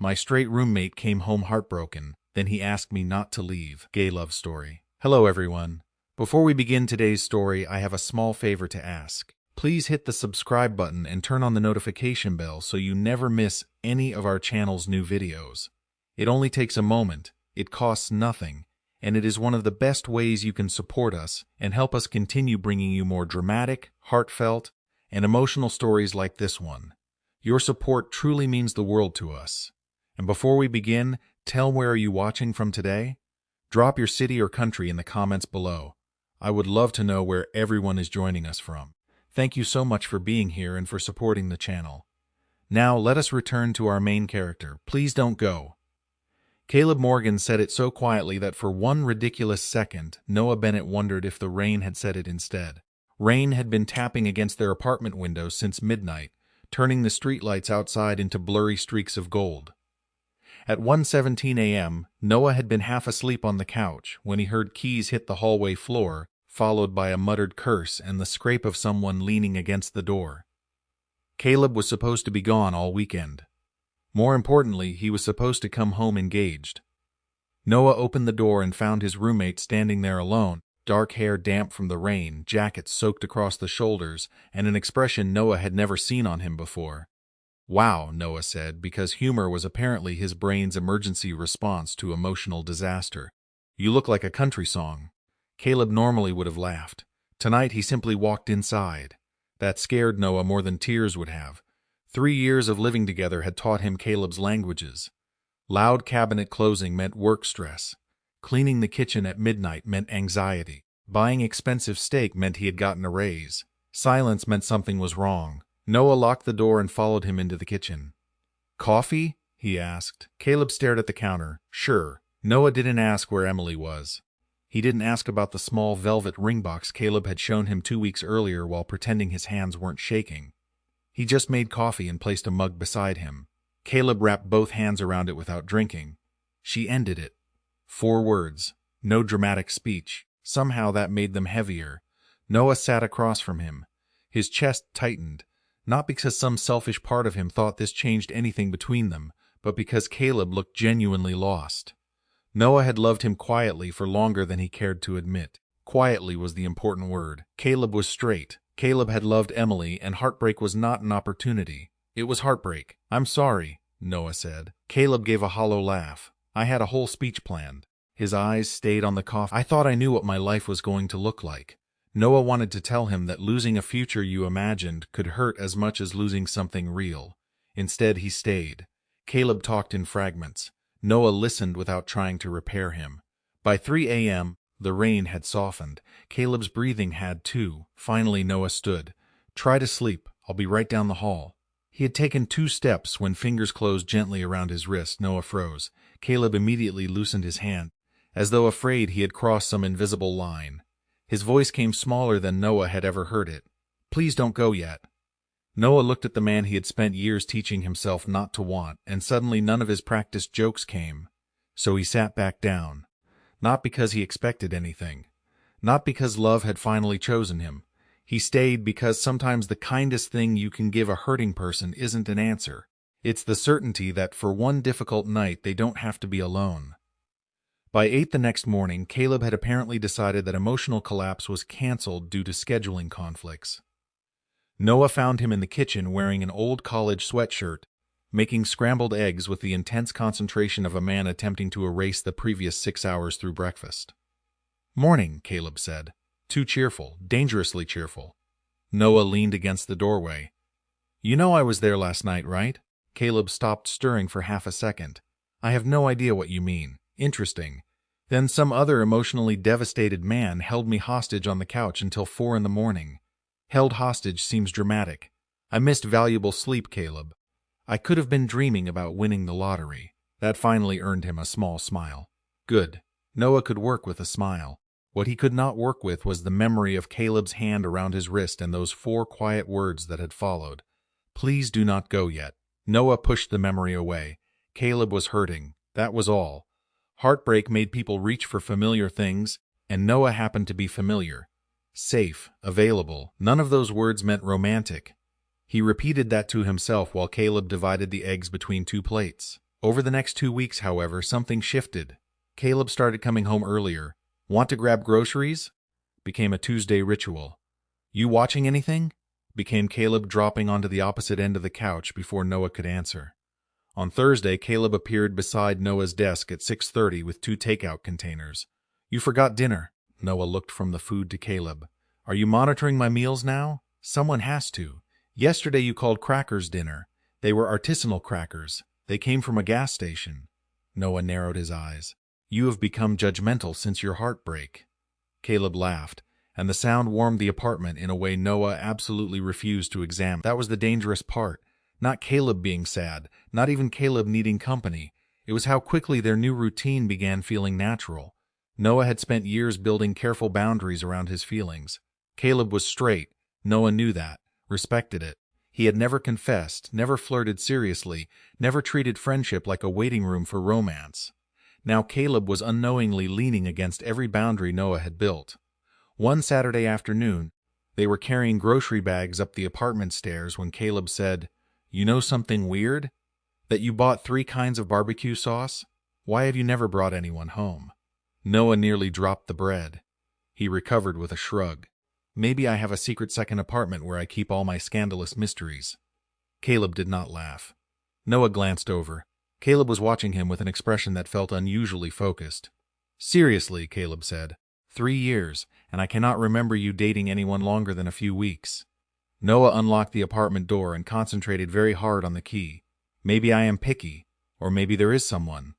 My straight roommate came home heartbroken, then he asked me not to leave. Gay love story. Hello everyone. Before we begin today's story, I have a small favor to ask. Please hit the subscribe button and turn on the notification bell so you never miss any of our channel's new videos. It only takes a moment, it costs nothing, and it is one of the best ways you can support us and help us continue bringing you more dramatic, heartfelt, and emotional stories like this one. Your support truly means the world to us. And before we begin, tell where are you watching from today? Drop your city or country in the comments below. I would love to know where everyone is joining us from. Thank you so much for being here and for supporting the channel. Now let us return to our main character. Please don't go. Caleb Morgan said it so quietly that for one ridiculous second, Noah Bennett wondered if the rain had said it instead. Rain had been tapping against their apartment windows since midnight, turning the streetlights outside into blurry streaks of gold. At 1:17 a.m., Noah had been half asleep on the couch when he heard keys hit the hallway floor, followed by a muttered curse and the scrape of someone leaning against the door. Caleb was supposed to be gone all weekend. More importantly, he was supposed to come home engaged. Noah opened the door and found his roommate standing there alone, dark hair damp from the rain, jacket soaked across the shoulders, and an expression Noah had never seen on him before. Wow, Noah said, because humor was apparently his brain's emergency response to emotional disaster. You look like a country song. Caleb normally would have laughed. Tonight he simply walked inside. That scared Noah more than tears would have. 3 years of living together had taught him Caleb's languages. Loud cabinet closing meant work stress. Cleaning the kitchen at midnight meant anxiety. Buying expensive steak meant he had gotten a raise. Silence meant something was wrong. Noah locked the door and followed him into the kitchen. Coffee? He asked. Caleb stared at the counter. Sure. Noah didn't ask where Emily was. He didn't ask about the small velvet ring box Caleb had shown him 2 weeks earlier while pretending his hands weren't shaking. He just made coffee and placed a mug beside him. Caleb wrapped both hands around it without drinking. She ended it. 4 words. No dramatic speech. Somehow that made them heavier. Noah sat across from him. His chest tightened. Not because some selfish part of him thought this changed anything between them, but because Caleb looked genuinely lost. Noah had loved him quietly for longer than he cared to admit. Quietly was the important word. Caleb was straight. Caleb had loved Emily, and heartbreak was not an opportunity. It was heartbreak. I'm sorry, Noah said. Caleb gave a hollow laugh. I had a whole speech planned. His eyes stayed on the coffee. I thought I knew what my life was going to look like. Noah wanted to tell him that losing a future you imagined could hurt as much as losing something real. Instead, he stayed. Caleb talked in fragments. Noah listened without trying to repair him. By 3 a.m., the rain had softened. Caleb's breathing had too. Finally, Noah stood. Try to sleep. I'll be right down the hall. He had taken 2 steps when fingers closed gently around his wrist. Noah froze. Caleb immediately loosened his hand, as though afraid he had crossed some invisible line. His voice came smaller than Noah had ever heard it. Please don't go yet. Noah looked at the man he had spent years teaching himself not to want, and suddenly none of his practiced jokes came. So he sat back down. Not because he expected anything. Not because love had finally chosen him. He stayed because sometimes the kindest thing you can give a hurting person isn't an answer. It's the certainty that for one difficult night they don't have to be alone. By 8 the next morning, Caleb had apparently decided that emotional collapse was canceled due to scheduling conflicts. Noah found him in the kitchen wearing an old college sweatshirt, making scrambled eggs with the intense concentration of a man attempting to erase the previous 6 hours through breakfast. Morning, Caleb said. Too cheerful, dangerously cheerful. Noah leaned against the doorway. You know I was there last night, right? Caleb stopped stirring for half a second. I have no idea what you mean. Interesting. Then some other emotionally devastated man held me hostage on the couch until 4 in the morning. Held hostage seems dramatic. I missed valuable sleep, Caleb. I could have been dreaming about winning the lottery. That finally earned him a small smile. Good. Noah could work with a smile. What he could not work with was the memory of Caleb's hand around his wrist and those 4 quiet words that had followed. Please do not go yet. Noah pushed the memory away. Caleb was hurting. That was all. Heartbreak made people reach for familiar things, and Noah happened to be familiar. Safe, available. None of those words meant romantic. He repeated that to himself while Caleb divided the eggs between 2 plates. Over the next 2 weeks, however, something shifted. Caleb started coming home earlier. Want to grab groceries? Became a Tuesday ritual. You watching anything? Became Caleb dropping onto the opposite end of the couch before Noah could answer. On Thursday, Caleb appeared beside Noah's desk at 6:30 with 2 takeout containers. You forgot dinner. Noah looked from the food to Caleb. Are you monitoring my meals now? Someone has to. Yesterday you called crackers dinner. They were artisanal crackers. They came from a gas station. Noah narrowed his eyes. You have become judgmental since your heartbreak. Caleb laughed, and the sound warmed the apartment in a way Noah absolutely refused to examine. That was the dangerous part. Not Caleb being sad, not even Caleb needing company. It was how quickly their new routine began feeling natural. Noah had spent years building careful boundaries around his feelings. Caleb was straight. Noah knew that, respected it. He had never confessed, never flirted seriously, never treated friendship like a waiting room for romance. Now Caleb was unknowingly leaning against every boundary Noah had built. One Saturday afternoon, they were carrying grocery bags up the apartment stairs when Caleb said, You know something weird? That you bought 3 kinds of barbecue sauce? Why have you never brought anyone home? Noah nearly dropped the bread. He recovered with a shrug. Maybe I have a secret second apartment where I keep all my scandalous mysteries. Caleb did not laugh. Noah glanced over. Caleb was watching him with an expression that felt unusually focused. Seriously, Caleb said. 3 years, and I cannot remember you dating anyone longer than a few weeks. Noah unlocked the apartment door and concentrated very hard on the key. Maybe I am picky, or maybe there is someone.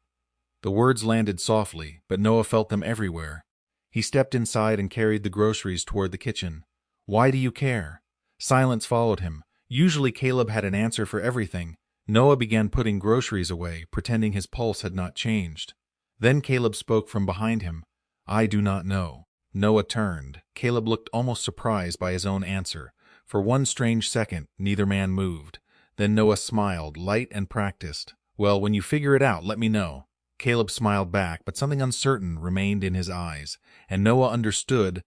The words landed softly, but Noah felt them everywhere. He stepped inside and carried the groceries toward the kitchen. Why do you care? Silence followed him. Usually Caleb had an answer for everything. Noah began putting groceries away, pretending his pulse had not changed. Then Caleb spoke from behind him. I do not know. Noah turned. Caleb looked almost surprised by his own answer. For one strange second, neither man moved. Then Noah smiled, light and practiced. Well, when you figure it out, let me know. Caleb smiled back, but something uncertain remained in his eyes, and Noah understood,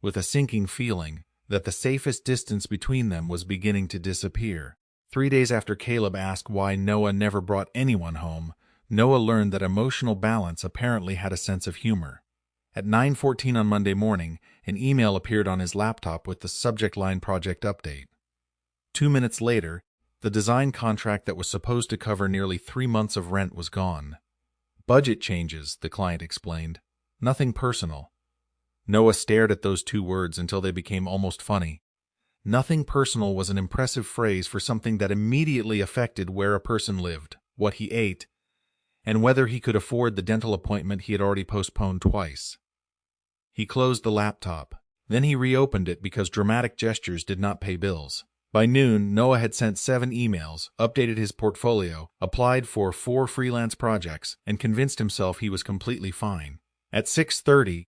with a sinking feeling, that the safest distance between them was beginning to disappear. 3 days after Caleb asked why Noah never brought anyone home, Noah learned that emotional balance apparently had a sense of humor. At 9:14 on Monday morning, an email appeared on his laptop with the subject line Project Update. 2 minutes later, the design contract that was supposed to cover nearly 3 months of rent was gone. Budget changes, the client explained. Nothing personal. Noah stared at those 2 words until they became almost funny. Nothing personal was an impressive phrase for something that immediately affected where a person lived, what he ate, and whether he could afford the dental appointment he had already postponed twice. He closed the laptop. Then he reopened it because dramatic gestures did not pay bills. By noon, Noah had sent 7 emails, updated his portfolio, applied for 4 freelance projects, and convinced himself he was completely fine. At 6:30,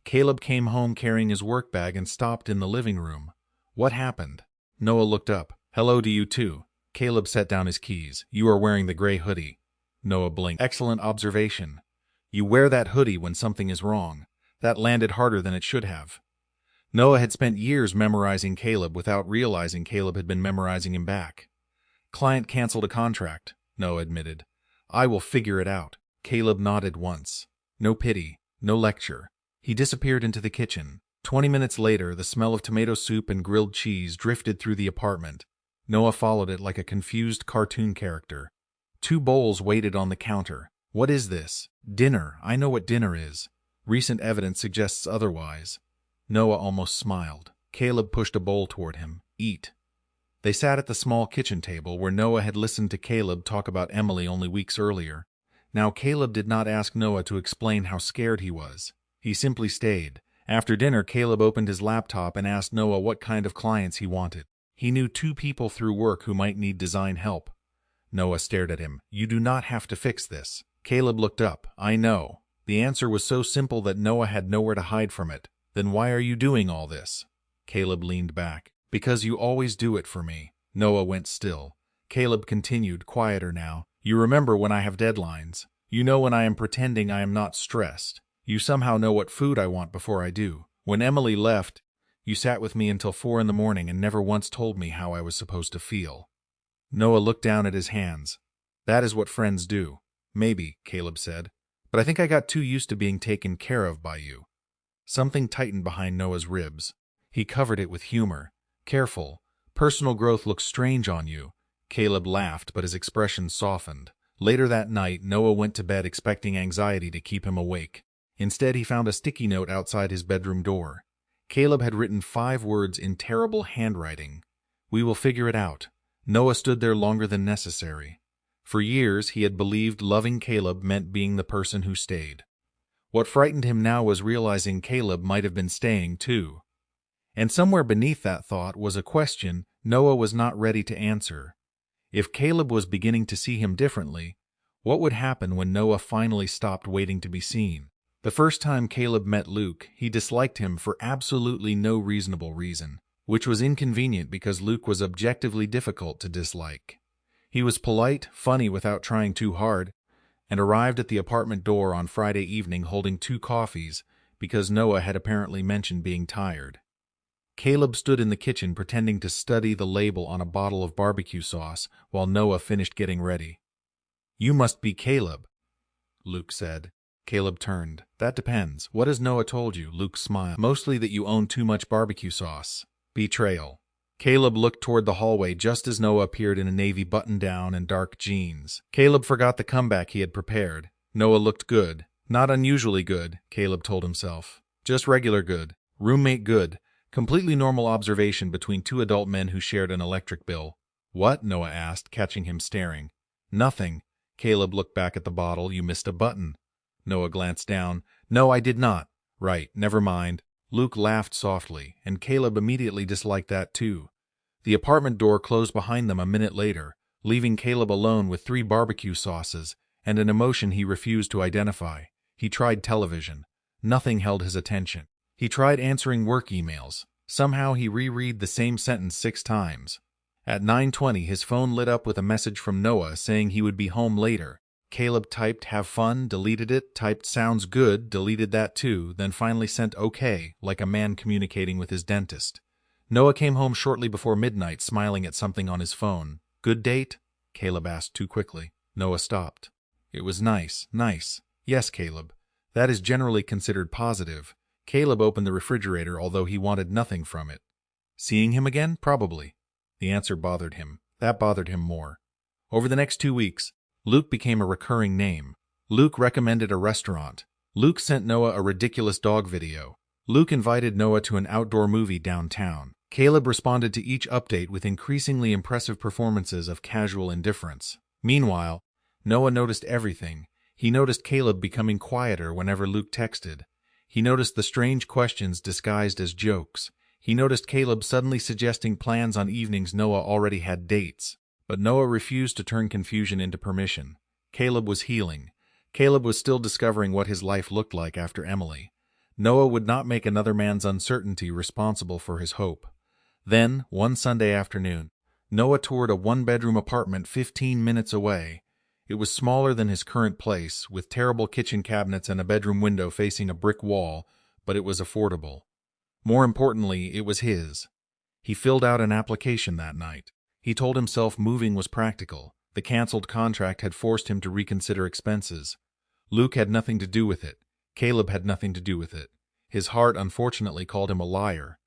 Caleb came home carrying his work bag and stopped in the living room. What happened? Noah looked up. Hello to you too. Caleb set down his keys. You are wearing the gray hoodie. Noah blinked. Excellent observation. You wear that hoodie when something is wrong. That landed harder than it should have. Noah had spent years memorizing Caleb without realizing Caleb had been memorizing him back. Client canceled a contract, Noah admitted. I will figure it out. Caleb nodded once. No pity, no lecture. He disappeared into the kitchen. 20 minutes later, the smell of tomato soup and grilled cheese drifted through the apartment. Noah followed it like a confused cartoon character. 2 bowls waited on the counter. What is this? Dinner. I know what dinner is. Recent evidence suggests otherwise. Noah almost smiled. Caleb pushed a bowl toward him. Eat. They sat at the small kitchen table where Noah had listened to Caleb talk about Emily only weeks earlier. Now Caleb did not ask Noah to explain how scared he was. He simply stayed. After dinner, Caleb opened his laptop and asked Noah what kind of clients he wanted. He knew 2 people through work who might need design help. Noah stared at him. You do not have to fix this. Caleb looked up. I know. The answer was so simple that Noah had nowhere to hide from it. Then why are you doing all this? Caleb leaned back. Because you always do it for me. Noah went still. Caleb continued, quieter now. You remember when I have deadlines. You know when I am pretending I am not stressed. You somehow know what food I want before I do. When Emily left, you sat with me until 4 in the morning and never once told me how I was supposed to feel. Noah looked down at his hands. That is what friends do. Maybe, Caleb said. But I think I got too used to being taken care of by you. Something tightened behind Noah's ribs. He covered it with humor. Careful. Personal growth looks strange on you. Caleb laughed, but his expression softened. Later that night, Noah went to bed expecting anxiety to keep him awake. Instead, he found a sticky note outside his bedroom door. Caleb had written 5 words in terrible handwriting. "We will figure it out." Noah stood there longer than necessary. For years, he had believed loving Caleb meant being the person who stayed. What frightened him now was realizing Caleb might have been staying too. And somewhere beneath that thought was a question Noah was not ready to answer. If Caleb was beginning to see him differently, what would happen when Noah finally stopped waiting to be seen? The first time Caleb met Luke, he disliked him for absolutely no reasonable reason, which was inconvenient because Luke was objectively difficult to dislike. He was polite, funny without trying too hard, and arrived at the apartment door on Friday evening holding 2 coffees because Noah had apparently mentioned being tired. Caleb stood in the kitchen pretending to study the label on a bottle of barbecue sauce while Noah finished getting ready. "You must be Caleb," Luke said. Caleb turned. "That depends. What has Noah told you?" Luke smiled. "Mostly that you own too much barbecue sauce." Betrayal. Caleb looked toward the hallway just as Noah appeared in a navy button-down and dark jeans. Caleb forgot the comeback he had prepared. Noah looked good. Not unusually good, Caleb told himself. Just regular good. Roommate good. Completely normal observation between 2 adult men who shared an electric bill. "What?" Noah asked, catching him staring. "Nothing." Caleb looked back at the bottle. "You missed a button." Noah glanced down. "No, I did not." "Right, never mind." Luke laughed softly, and Caleb immediately disliked that too. The apartment door closed behind them a minute later, leaving Caleb alone with 3 barbecue sauces and an emotion he refused to identify. He tried television. Nothing held his attention. He tried answering work emails. Somehow he reread the same sentence 6 times. At 9:20, his phone lit up with a message from Noah saying he would be home later. Caleb typed "have fun," deleted it, typed "sounds good," deleted that too, then finally sent "okay," like a man communicating with his dentist. Noah came home shortly before midnight, smiling at something on his phone. "Good date?" Caleb asked too quickly. Noah stopped. "It was nice, nice. Yes, Caleb. That is generally considered positive." Caleb opened the refrigerator, although he wanted nothing from it. Seeing him again? Probably. The answer bothered him. That bothered him more. Over the next 2 weeks, Luke became a recurring name. Luke recommended a restaurant. Luke sent Noah a ridiculous dog video. Luke invited Noah to an outdoor movie downtown. Caleb responded to each update with increasingly impressive performances of casual indifference. Meanwhile, Noah noticed everything. He noticed Caleb becoming quieter whenever Luke texted. He noticed the strange questions disguised as jokes. He noticed Caleb suddenly suggesting plans on evenings Noah already had dates. But Noah refused to turn confusion into permission. Caleb was healing. Caleb was still discovering what his life looked like after Emily. Noah would not make another man's uncertainty responsible for his hope. Then, one Sunday afternoon, Noah toured a 1-bedroom apartment 15 minutes away. It was smaller than his current place, with terrible kitchen cabinets and a bedroom window facing a brick wall, but it was affordable. More importantly, it was his. He filled out an application that night. He told himself moving was practical. The canceled contract had forced him to reconsider expenses. Luke had nothing to do with it. Caleb had nothing to do with it. His heart unfortunately called him a liar.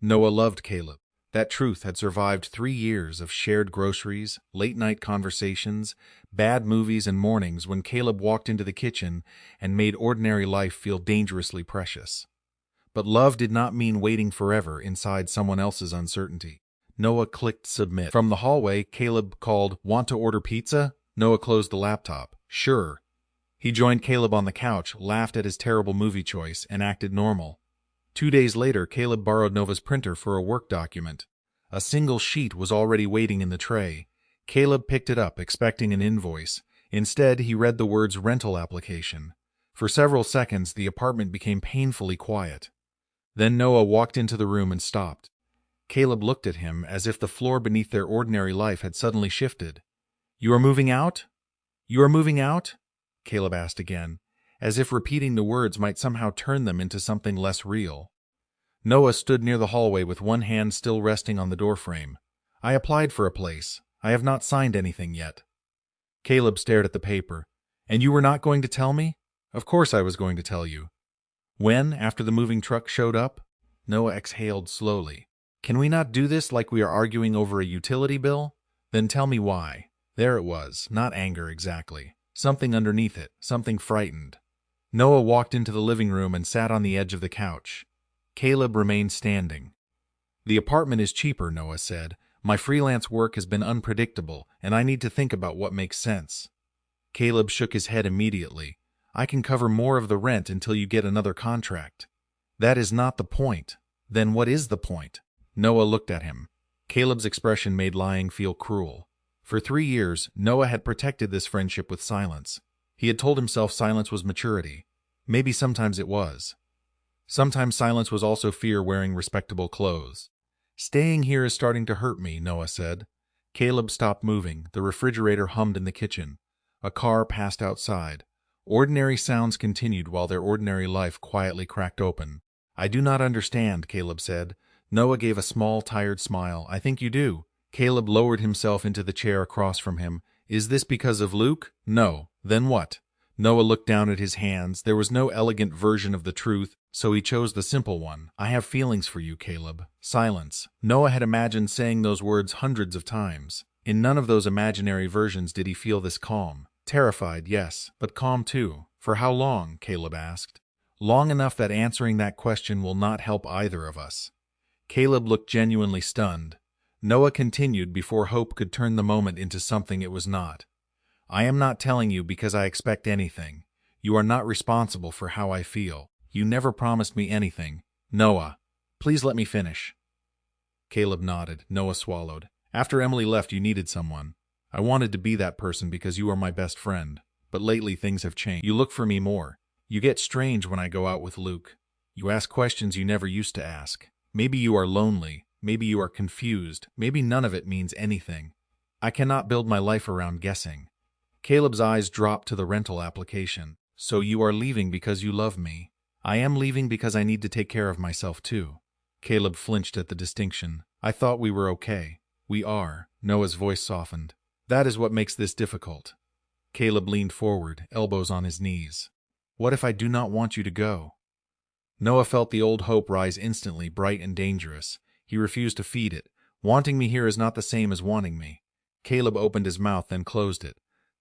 Noah loved Caleb. That truth had survived 3 years of shared groceries, late-night conversations, bad movies and mornings when Caleb walked into the kitchen and made ordinary life feel dangerously precious. But love did not mean waiting forever inside someone else's uncertainty. Noah clicked submit. From the hallway, Caleb called, "Want to order pizza?" Noah closed the laptop. "Sure." He joined Caleb on the couch, laughed at his terrible movie choice, and acted normal. 2 days later, Caleb borrowed Nova's printer for a work document. A single sheet was already waiting in the tray. Caleb picked it up, expecting an invoice. Instead, he read the words rental application. For several seconds, the apartment became painfully quiet. Then Noah walked into the room and stopped. Caleb looked at him as if the floor beneath their ordinary life had suddenly shifted. "You are moving out? You are moving out?" Caleb asked again, as if repeating the words might somehow turn them into something less real. Noah stood near the hallway with one hand still resting on the doorframe. "I applied for a place. I have not signed anything yet." Caleb stared at the paper. And you were not going to tell me? Of course I was going to tell you. When, after the moving truck showed up? Noah exhaled slowly. Can we not do this like we are arguing over a utility bill? Then tell me why. There it was, not anger exactly. Something underneath it, something frightened. Noah walked into the living room and sat on the edge of the couch. Caleb remained standing. The apartment is cheaper, Noah said. My freelance work has been unpredictable, and I need to think about what makes sense. Caleb shook his head immediately. I can cover more of the rent until you get another contract. That is not the point. Then what is the point? Noah looked at him. Caleb's expression made lying feel cruel. For 3 years, Noah had protected this friendship with silence. He had told himself silence was maturity. Maybe sometimes it was. Sometimes silence was also fear wearing respectable clothes. Staying here is starting to hurt me, Noah said. Caleb stopped moving. The refrigerator hummed in the kitchen. A car passed outside. Ordinary sounds continued while their ordinary life quietly cracked open. I do not understand, Caleb said. Noah gave a small, tired smile. I think you do. Caleb lowered himself into the chair across from him. Is this because of Luke? No. Then what? Noah looked down at his hands. There was no elegant version of the truth, so he chose the simple one. I have feelings for you, Caleb. Silence. Noah had imagined saying those words hundreds of times. In none of those imaginary versions did he feel this calm. Terrified, yes, but calm too. For how long? Caleb asked. Long enough that answering that question will not help either of us. Caleb looked genuinely stunned. Noah continued before hope could turn the moment into something it was not. I am not telling you because I expect anything. You are not responsible for how I feel. You never promised me anything. Noah, please let me finish. Caleb nodded. Noah swallowed. After Emily left, you needed someone. I wanted to be that person because you are my best friend. But lately things have changed. You look for me more. You get strange when I go out with Luke. You ask questions you never used to ask. Maybe you are lonely. Maybe you are confused. Maybe none of it means anything. I cannot build my life around guessing. Caleb's eyes dropped to the rental application. So you are leaving because you love me. I am leaving because I need to take care of myself too. Caleb flinched at the distinction. I thought we were okay. We are. Noah's voice softened. That is what makes this difficult. Caleb leaned forward, elbows on his knees. What if I do not want you to go? Noah felt the old hope rise instantly, bright and dangerous. He refused to feed it. Wanting me here is not the same as wanting me. Caleb opened his mouth, then closed it.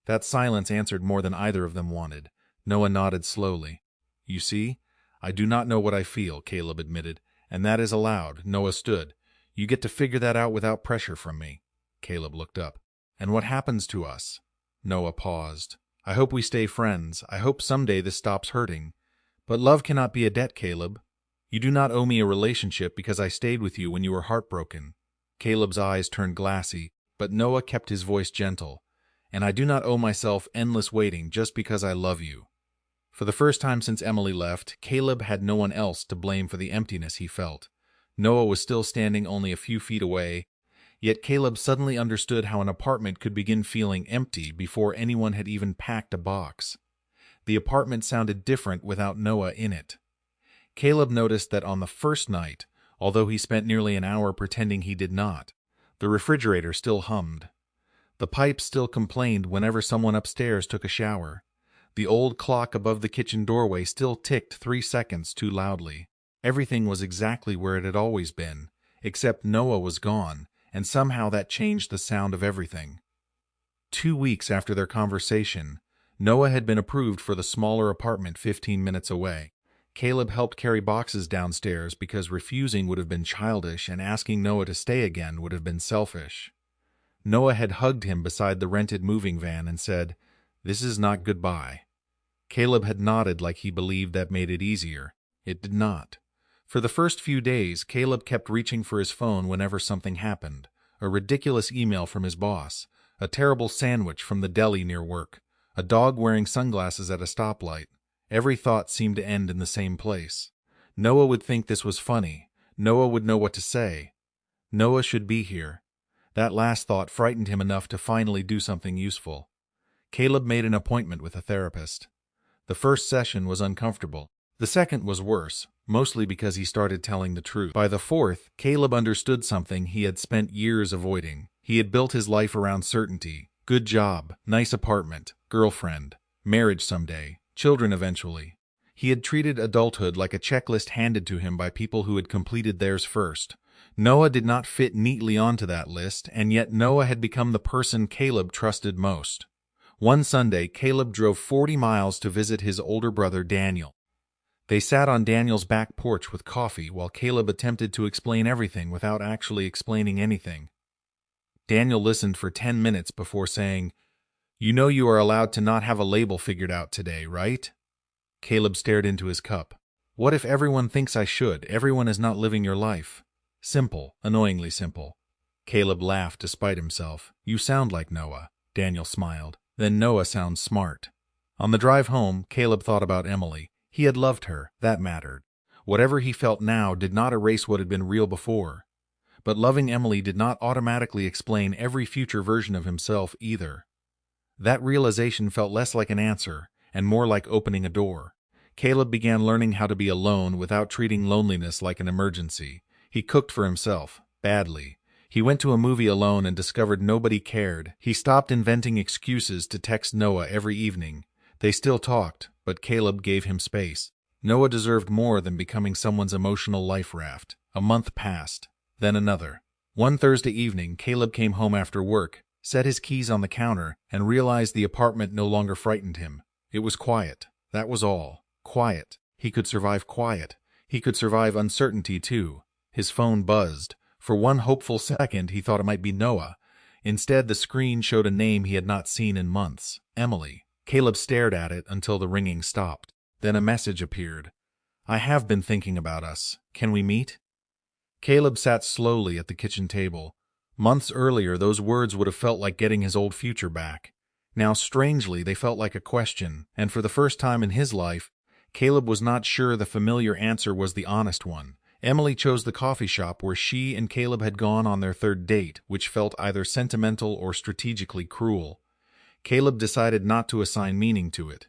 That silence answered more than either of them wanted. Noah nodded slowly. You see, I do not know what I feel, Caleb admitted, and that is allowed. Noah stood. You get to figure that out without pressure from me. Caleb looked up. And what happens to us? Noah paused. I hope we stay friends. I hope someday this stops hurting. But love cannot be a debt, Caleb. You do not owe me a relationship because I stayed with you when you were heartbroken. Caleb's eyes turned glassy, but Noah kept his voice gentle. And I do not owe myself endless waiting just because I love you. For the first time since Emily left, Caleb had no one else to blame for the emptiness he felt. Noah was still standing only a few feet away, yet Caleb suddenly understood how an apartment could begin feeling empty before anyone had even packed a box. The apartment sounded different without Noah in it. Caleb noticed that on the first night, although he spent nearly an hour pretending he did not, the refrigerator still hummed. The pipes still complained whenever someone upstairs took a shower. The old clock above the kitchen doorway still ticked 3 seconds too loudly. Everything was exactly where it had always been, except Noah was gone, and somehow that changed the sound of everything. 2 weeks after their conversation, Noah had been approved for the smaller apartment 15 minutes away. Caleb helped carry boxes downstairs because refusing would have been childish and asking Noah to stay again would have been selfish. Noah had hugged him beside the rented moving van and said, "This is not goodbye." Caleb had nodded like he believed that made it easier. It did not. For the first few days, Caleb kept reaching for his phone whenever something happened. A ridiculous email from his boss, a terrible sandwich from the deli near work, a dog wearing sunglasses at a stoplight. Every thought seemed to end in the same place. Noah would think this was funny. Noah would know what to say. Noah should be here. That last thought frightened him enough to finally do something useful. Caleb made an appointment with a therapist. The first session was uncomfortable. The second was worse, mostly because he started telling the truth. By the fourth, Caleb understood something he had spent years avoiding. He had built his life around certainty. Good job, nice apartment, girlfriend. marriage someday, children eventually. He had treated adulthood like a checklist handed to him by people who had completed theirs first. Noah did not fit neatly onto that list, and yet Noah had become the person Caleb trusted most. One Sunday, Caleb drove 40 miles to visit his older brother Daniel. They sat on Daniel's back porch with coffee while Caleb attempted to explain everything without actually explaining anything. Daniel listened for 10 minutes before saying, "You know you are allowed to not have a label figured out today, right?" Caleb stared into his cup. "What if everyone thinks I should? Everyone is not living your life." "Simple, annoyingly simple." Caleb laughed despite himself. "You sound like Noah." Daniel smiled. "Then Noah sounds smart." On the drive home, Caleb thought about Emily. He had loved her. That mattered. Whatever he felt now did not erase what had been real before. But loving Emily did not automatically explain every future version of himself either. That realization felt less like an answer and more like opening a door. Caleb began learning how to be alone without treating loneliness like an emergency. He cooked for himself, badly. He went to a movie alone and discovered nobody cared. He stopped inventing excuses to text Noah every evening. They still talked, but Caleb gave him space. Noah deserved more than becoming someone's emotional life raft. A month passed, then another. One Thursday evening, Caleb came home after work, set his keys on the counter, and realized the apartment no longer frightened him. It was quiet. That was all. Quiet. He could survive quiet. He could survive uncertainty, too. His phone buzzed. For one hopeful second, he thought it might be Noah. Instead, the screen showed a name he had not seen in months. Emily. Caleb stared at it until the ringing stopped. Then a message appeared. "I have been thinking about us. Can we meet?" Caleb sat slowly at the kitchen table. Months earlier, those words would have felt like getting his old future back. Now, strangely, they felt like a question, and for the first time in his life, Caleb was not sure the familiar answer was the honest one. Emily chose the coffee shop where she and Caleb had gone on their third date, which felt either sentimental or strategically cruel. Caleb decided not to assign meaning to it.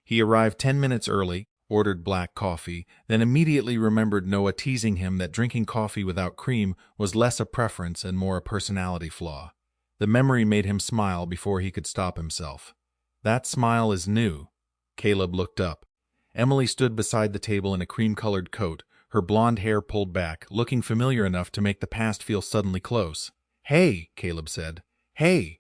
He arrived 10 minutes early, ordered black coffee, then immediately remembered Noah teasing him that drinking coffee without cream was less a preference and more a personality flaw. The memory made him smile before he could stop himself. "That smile is new." Caleb looked up. Emily stood beside the table in a cream-colored coat, her blonde hair pulled back, looking familiar enough to make the past feel suddenly close. "Hey," Caleb said. "Hey."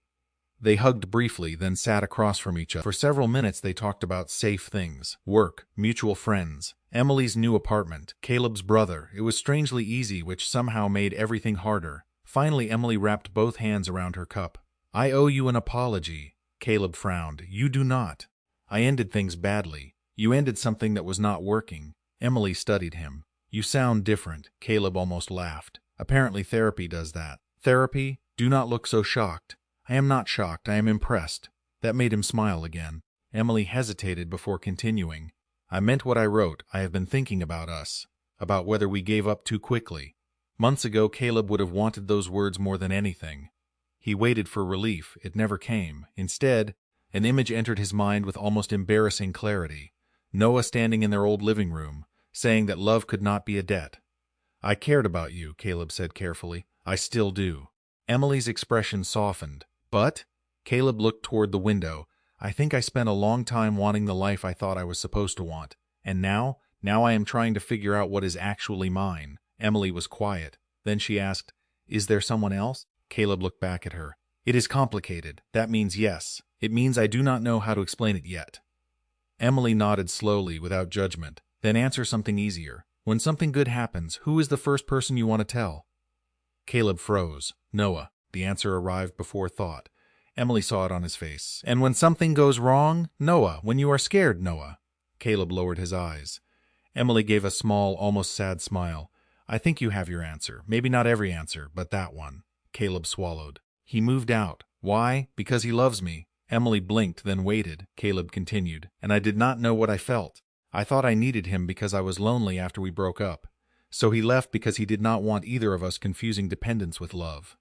They hugged briefly, then sat across from each other. For several minutes they talked about safe things, work, mutual friends, Emily's new apartment, Caleb's brother. It was strangely easy, which somehow made everything harder. Finally, Emily wrapped both hands around her cup. "I owe you an apology." Caleb frowned. "You do not. I ended things badly. You ended something that was not working." Emily studied him. "You sound different." Caleb almost laughed. "Apparently therapy does that." "Therapy? Do not look so shocked." "I am not shocked. I am impressed." That made him smile again. Emily hesitated before continuing. "I meant what I wrote. I have been thinking about us. About whether we gave up too quickly." Months ago, Caleb would have wanted those words more than anything. He waited for relief. It never came. Instead, an image entered his mind with almost embarrassing clarity. Noah standing in their old living room, saying that love could not be a debt. "I cared about you," Caleb said carefully. "I still do." Emily's expression softened. "But?" Caleb looked toward the window. "I think I spent a long time wanting the life I thought I was supposed to want. And now I am trying to figure out what is actually mine." Emily was quiet. Then she asked, "Is there someone else?" Caleb looked back at her. "It is complicated. That means yes. It means I do not know how to explain it yet." Emily nodded slowly, without judgment. "Then answer something easier. When something good happens, who is the first person you want to tell?" Caleb froze. "Noah." The answer arrived before thought. Emily saw it on his face. "And when something goes wrong?" "Noah. When you are scared, Noah." Caleb lowered his eyes. Emily gave a small, almost sad smile. "I think you have your answer. Maybe not every answer, but that one." Caleb swallowed. "He moved out. Why? Because he loves me." Emily blinked, then waited. Caleb continued. "And I did not know what I felt. I thought I needed him because I was lonely after we broke up. So he left because he did not want either of us confusing dependence with love."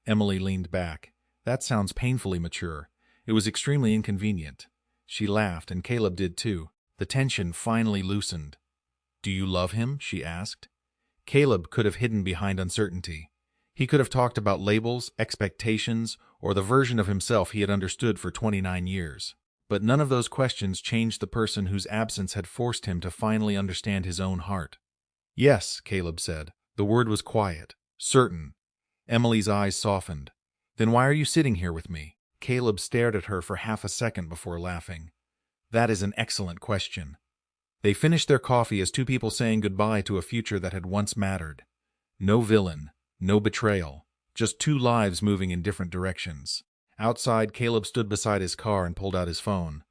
Emily leaned back. "That sounds painfully mature. It was extremely inconvenient." She laughed, and Caleb did too. The tension finally loosened. "Do you love him?" she asked. Caleb could have hidden behind uncertainty. He could have talked about labels, expectations, or the version of himself he had understood for 29 years. But none of those questions changed the person whose absence had forced him to finally understand his own heart. Yes, Caleb said. The word was quiet, certain. Emily's eyes softened. Then why are you sitting here with me? Caleb stared at her for half a second before laughing. That is an excellent question. They finished their coffee as two people saying goodbye to a future that had once mattered. No villain, no betrayal, just two lives moving in different directions. Outside, Caleb stood beside his car and pulled out his phone.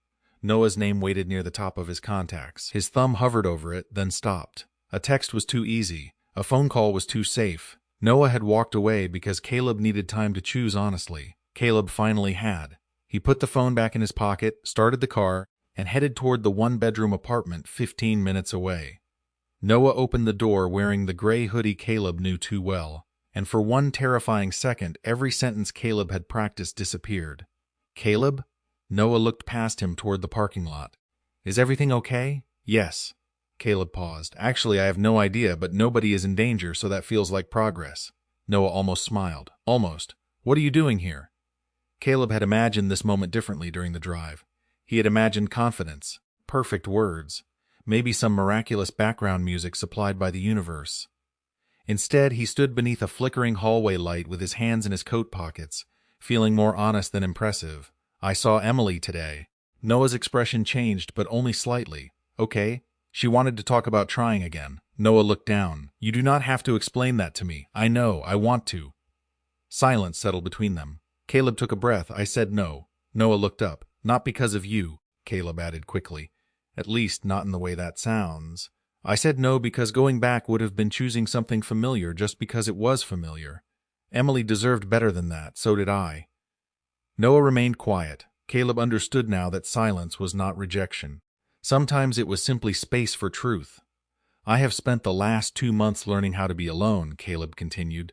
Noah's name waited near the top of his contacts. His thumb hovered over it, then stopped. A text was too easy. A phone call was too safe. Noah had walked away because Caleb needed time to choose honestly. Caleb finally had. He put the phone back in his pocket, started the car, and headed toward the one-bedroom apartment 15 minutes away. Noah opened the door wearing the gray hoodie Caleb knew too well, and for one terrifying second, every sentence Caleb had practiced disappeared. Caleb? Noah looked past him toward the parking lot. Is everything okay? Yes. Caleb paused. Actually, I have no idea, but nobody is in danger, so that feels like progress. Noah almost smiled. Almost. What are you doing here? Caleb had imagined this moment differently during the drive. He had imagined confidence, perfect words, maybe some miraculous background music supplied by the universe. Instead, he stood beneath a flickering hallway light with his hands in his coat pockets, feeling more honest than impressive. I saw Emily today. Noah's expression changed, but only slightly. Okay. She wanted to talk about trying again. Noah looked down. You do not have to explain that to me. I know. I want to. Silence settled between them. Caleb took a breath. I said no. Noah looked up. Not because of you, Caleb added quickly. At least not in the way that sounds. I said no because going back would have been choosing something familiar just because it was familiar. Emily deserved better than that, so did I. Noah remained quiet. Caleb understood now that silence was not rejection. Sometimes it was simply space for truth. I have spent the last 2 months learning how to be alone, Caleb continued.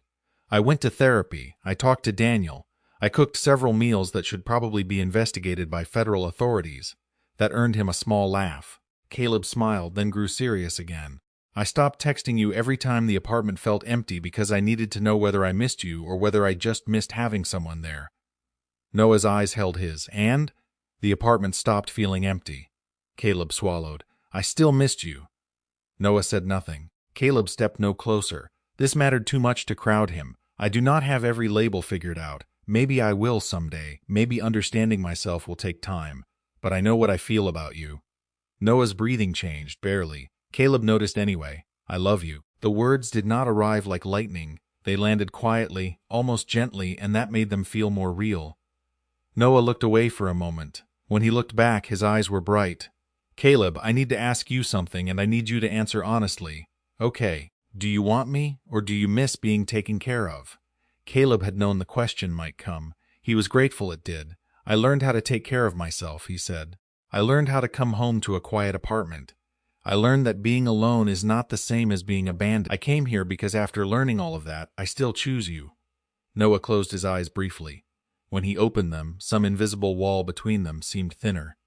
I went to therapy. I talked to Daniel. I cooked several meals that should probably be investigated by federal authorities. That earned him a small laugh. Caleb smiled, then grew serious again. I stopped texting you every time the apartment felt empty because I needed to know whether I missed you or whether I just missed having someone there. Noah's eyes held his, and the apartment stopped feeling empty. Caleb swallowed. I still missed you. Noah said nothing. Caleb stepped no closer. This mattered too much to crowd him. I do not have every label figured out. Maybe I will someday. Maybe understanding myself will take time. But I know what I feel about you. Noah's breathing changed, barely. Caleb noticed anyway. I love you. The words did not arrive like lightning. They landed quietly, almost gently, and that made them feel more real. Noah looked away for a moment. When he looked back, his eyes were bright. Caleb, I need to ask you something, and I need you to answer honestly. Okay, do you want me, or do you miss being taken care of? Caleb had known the question might come. He was grateful it did. I learned how to take care of myself, he said. I learned how to come home to a quiet apartment. I learned that being alone is not the same as being abandoned. I came here because after learning all of that, I still choose you. Noah closed his eyes briefly. When he opened them, some invisible wall between them seemed thinner.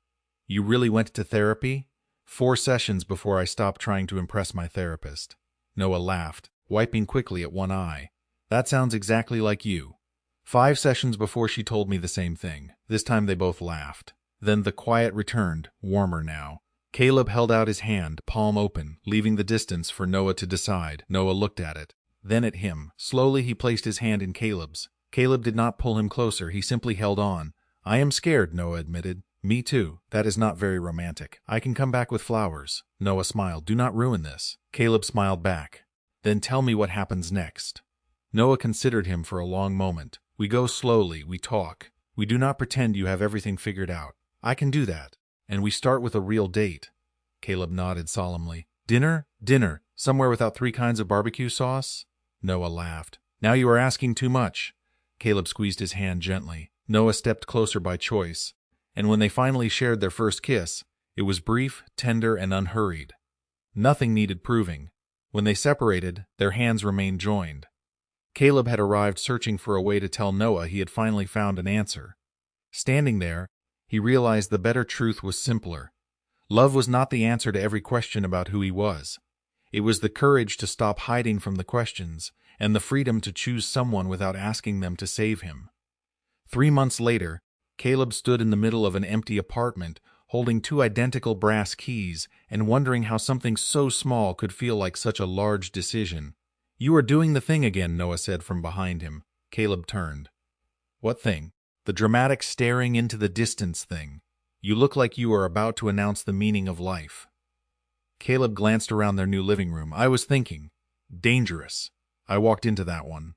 You really went to therapy? 4 sessions before I stopped trying to impress my therapist. Noah laughed, wiping quickly at one eye. That sounds exactly like you. 5 sessions before she told me the same thing. This time they both laughed. Then the quiet returned, warmer now. Caleb held out his hand, palm open, leaving the distance for Noah to decide. Noah looked at it, then at him. Slowly he placed his hand in Caleb's. Caleb did not pull him closer, he simply held on. I am scared, Noah admitted. Me too. That is not very romantic. I can come back with flowers. Noah smiled. Do not ruin this. Caleb smiled back. Then tell me what happens next. Noah considered him for a long moment. We go slowly, we talk. We do not pretend you have everything figured out. I can do that. And we start with a real date. Caleb nodded solemnly. Dinner? Dinner. Somewhere without 3 kinds of barbecue sauce? Noah laughed. Now you are asking too much. Caleb squeezed his hand gently. Noah stepped closer by choice. And when they finally shared their first kiss, it was brief, tender, and unhurried. Nothing needed proving. When they separated, their hands remained joined. Caleb had arrived searching for a way to tell Noah he had finally found an answer. Standing there, he realized the better truth was simpler. Love was not the answer to every question about who he was. It was the courage to stop hiding from the questions and the freedom to choose someone without asking them to save him. 3 months later, Caleb stood in the middle of an empty apartment, holding two identical brass keys and wondering how something so small could feel like such a large decision. "You are doing the thing again," Noah said from behind him. Caleb turned. "What thing?" "The dramatic staring into the distance thing. You look like you are about to announce the meaning of life." Caleb glanced around their new living room. "I was thinking. Dangerous. I walked into that one."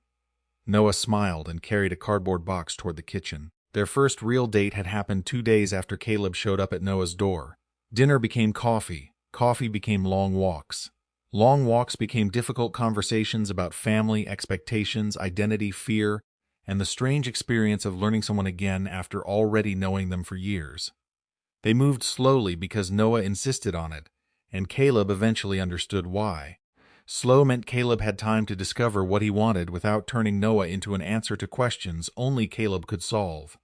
Noah smiled and carried a cardboard box toward the kitchen. Their first real date had happened 2 days after Caleb showed up at Noah's door. Dinner became coffee. Coffee became long walks. Long walks became difficult conversations about family, expectations, identity, fear, and the strange experience of learning someone again after already knowing them for years. They moved slowly because Noah insisted on it, and Caleb eventually understood why. Slow meant Caleb had time to discover what he wanted without turning Noah into an answer to questions only Caleb could solve.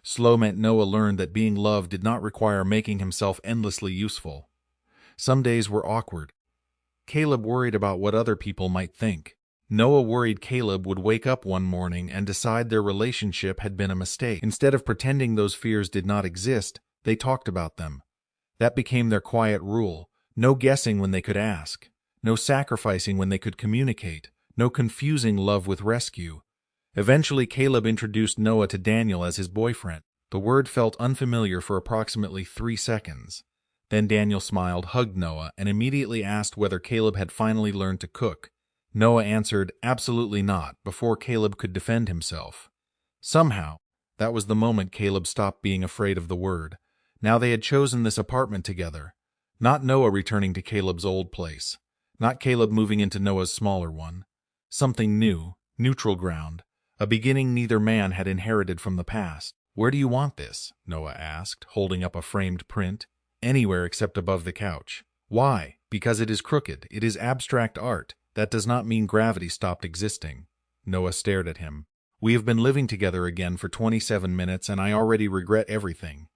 Slow meant Noah learned that being loved did not require making himself endlessly useful. Some days were awkward. Caleb worried about what other people might think. Noah worried Caleb would wake up one morning and decide their relationship had been a mistake. Instead of pretending those fears did not exist, they talked about them. That became their quiet rule. No guessing when they could ask. No sacrificing when they could communicate. No confusing love with rescue. Eventually, Caleb introduced Noah to Daniel as his boyfriend. The word felt unfamiliar for approximately 3 seconds. Then Daniel smiled, hugged Noah, and immediately asked whether Caleb had finally learned to cook. Noah answered, "Absolutely not," before Caleb could defend himself. Somehow, that was the moment Caleb stopped being afraid of the word. Now they had chosen this apartment together. Not Noah returning to Caleb's old place. Not Caleb moving into Noah's smaller one. Something new, neutral ground, a beginning neither man had inherited from the past. "Where do you want this?" Noah asked, holding up a framed print. "Anywhere except above the couch." "Why?" "Because it is crooked. It is abstract art. That does not mean gravity stopped existing." Noah stared at him. "We have been living together again for 27 minutes, and I already regret everything."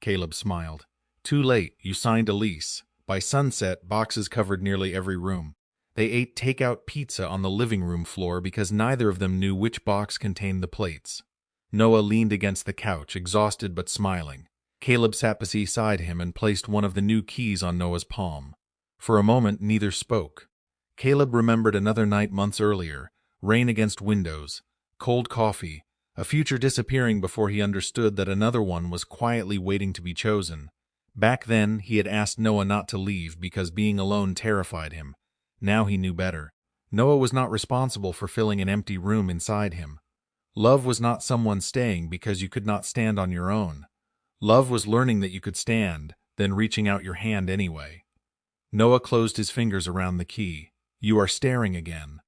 Caleb smiled. "Too late. You signed a lease." By sunset, boxes covered nearly every room. They ate takeout pizza on the living room floor because neither of them knew which box contained the plates. Noah leaned against the couch, exhausted but smiling. Caleb sat beside him and placed one of the new keys on Noah's palm. For a moment, neither spoke. Caleb remembered another night months earlier, rain against windows, cold coffee, a future disappearing before he understood that another one was quietly waiting to be chosen. Back then, he had asked Noah not to leave because being alone terrified him. Now he knew better. Noah was not responsible for filling an empty room inside him. Love was not someone staying because you could not stand on your own. Love was learning that you could stand, then reaching out your hand anyway. Noah closed his fingers around the key. "You are staring again."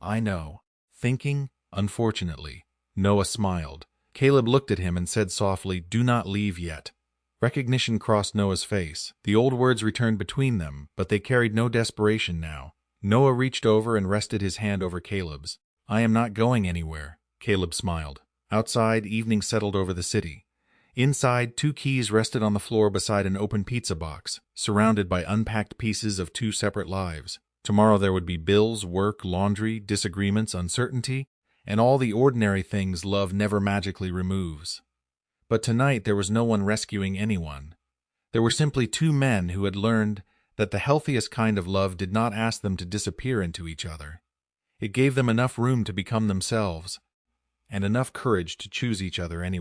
"I know." "Thinking?" "Unfortunately." Noah smiled. Caleb looked at him and said softly, "Do not leave yet." Recognition crossed Noah's face. The old words returned between them, but they carried no desperation now. Noah reached over and rested his hand over Caleb's. "I am not going anywhere." Caleb smiled. Outside, evening settled over the city. Inside, 2 keys rested on the floor beside an open pizza box, surrounded by unpacked pieces of 2 separate lives. Tomorrow there would be bills, work, laundry, disagreements, uncertainty, and all the ordinary things love never magically removes. But tonight there was no one rescuing anyone. There were simply 2 men who had learned that the healthiest kind of love did not ask them to disappear into each other. It gave them enough room to become themselves, and enough courage to choose each other anyway.